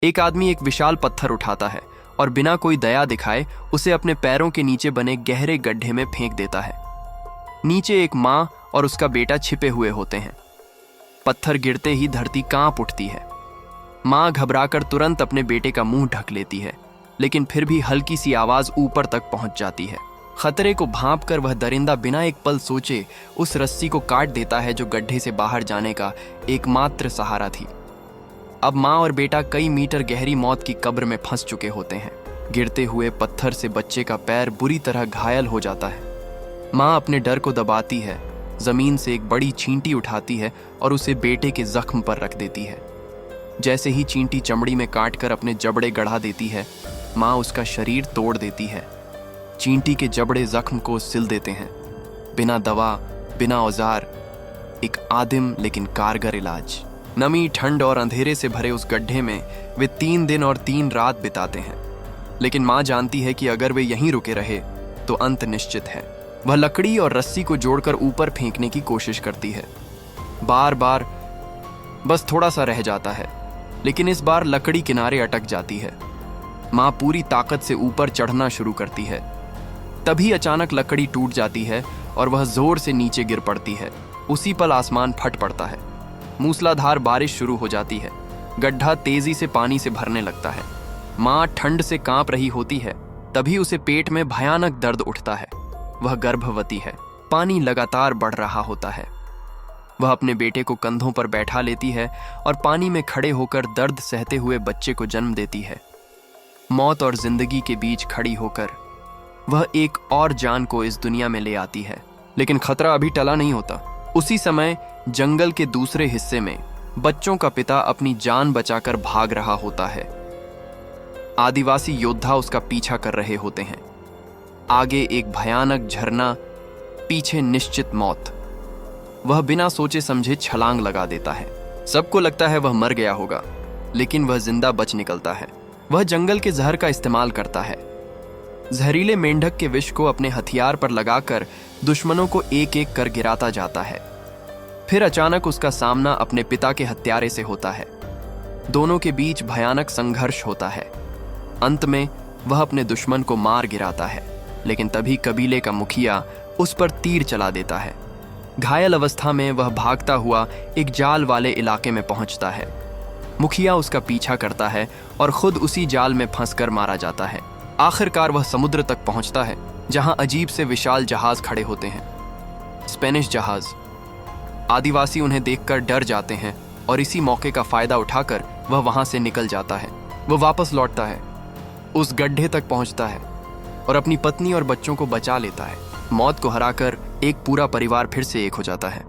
एक आदमी एक विशाल पत्थर उठाता है और बिना कोई दया दिखाए उसे अपने पैरों के नीचे बने गहरे गड्ढे में फेंक देता है। नीचे एक माँ और उसका बेटा छिपे हुए होते हैं। पत्थर गिरते ही धरती कांप उठती है। माँ घबराकर तुरंत अपने बेटे का मुंह ढक लेती है, लेकिन फिर भी हल्की सी आवाज ऊपर तक पहुंच जाती है। खतरे को भांपकर वह दरिंदा बिना एक पल सोचे उस रस्सी को काट देता है जो गड्ढे से बाहर जाने का एकमात्र सहारा थी। अब माँ और बेटा कई मीटर गहरी मौत की कब्र में फंस चुके होते हैं। गिरते हुए पत्थर से बच्चे का पैर बुरी तरह घायल हो जाता है। माँ अपने डर को दबाती है, जमीन से एक बड़ी चींटी उठाती है और उसे बेटे के जख्म पर रख देती है। जैसे ही चींटी चमड़ी में काटकर अपने जबड़े गढ़ा देती है, माँ उसका शरीर तोड़ देती है। चींटी के जबड़े जख्म को सिल देते हैं। बिना दवा, बिना औजार, एक आदिम लेकिन कारगर इलाज। नमी, ठंड और अंधेरे से भरे उस गड्ढे में वे 3 दिन और 3 रात बिताते हैं। लेकिन माँ जानती है कि अगर वे यहीं रुके रहे तो अंत निश्चित है। वह लकड़ी और रस्सी को जोड़कर ऊपर फेंकने की कोशिश करती है। बार बार बस थोड़ा सा रह जाता है, लेकिन इस बार लकड़ी किनारे अटक जाती है। माँ पूरी ताकत से ऊपर चढ़ना शुरू करती है। तभी अचानक लकड़ी टूट जाती है और वह जोर से नीचे गिर पड़ती है। उसी पल आसमान फट पड़ता है। मूसलाधार बारिश शुरू हो जाती है। गड्ढा तेजी से पानी से भरने लगता है। माँ ठंड से कांप रही होती है। तभी उसे पेट में भयानक दर्द उठता है। वह गर्भवती है। पानी लगातार बढ़ रहा होता है। वह अपने बेटे को कंधों पर बैठा लेती है और पानी में खड़े होकर दर्द सहते हुए बच्चे को जन्म देती है। मौत और जिंदगी के बीच खड़ी होकर वह एक और जान को इस दुनिया में ले आती है। लेकिन खतरा अभी टला नहीं होता। उसी समय जंगल के दूसरे हिस्से में बच्चों का पिता अपनी जान बचाकर भाग रहा होता है। आदिवासी योद्धा उसका पीछा कर रहे होते हैं। आगे एक भयानक झरना, पीछे निश्चित मौत। वह बिना सोचे समझे छलांग लगा देता है। सबको लगता है वह मर गया होगा, लेकिन वह जिंदा बच निकलता है। वह जंगल के जहर का इस्तेमाल करता है। जहरीले मेंढक के विष को अपने हथियार पर लगाकर दुश्मनों को एक एक कर गिराता जाता है। फिर अचानक उसका सामना अपने पिता के हत्यारे से होता है। दोनों के बीच भयानक संघर्ष होता है। अंत में वह अपने दुश्मन को मार गिराता है, लेकिन तभी कबीले का मुखिया उस पर तीर चला देता है। घायल अवस्था में वह भागता हुआ एक जाल वाले इलाके में पहुंचता है। मुखिया उसका पीछा करता है और खुद उसी जाल में फंसकर मारा जाता है। आखिरकार वह समुद्र तक पहुंचता है, जहां अजीब से विशाल जहाज खड़े होते हैं। स्पेनिश जहाज। आदिवासी उन्हें देखकर डर जाते हैं और इसी मौके का फायदा उठाकर वह वहां से निकल जाता है। वह वापस लौटता है, उस गड्ढे तक पहुंचता है और अपनी पत्नी और बच्चों को बचा लेता है। मौत को हराकर एक पूरा परिवार फिर से एक हो जाता है।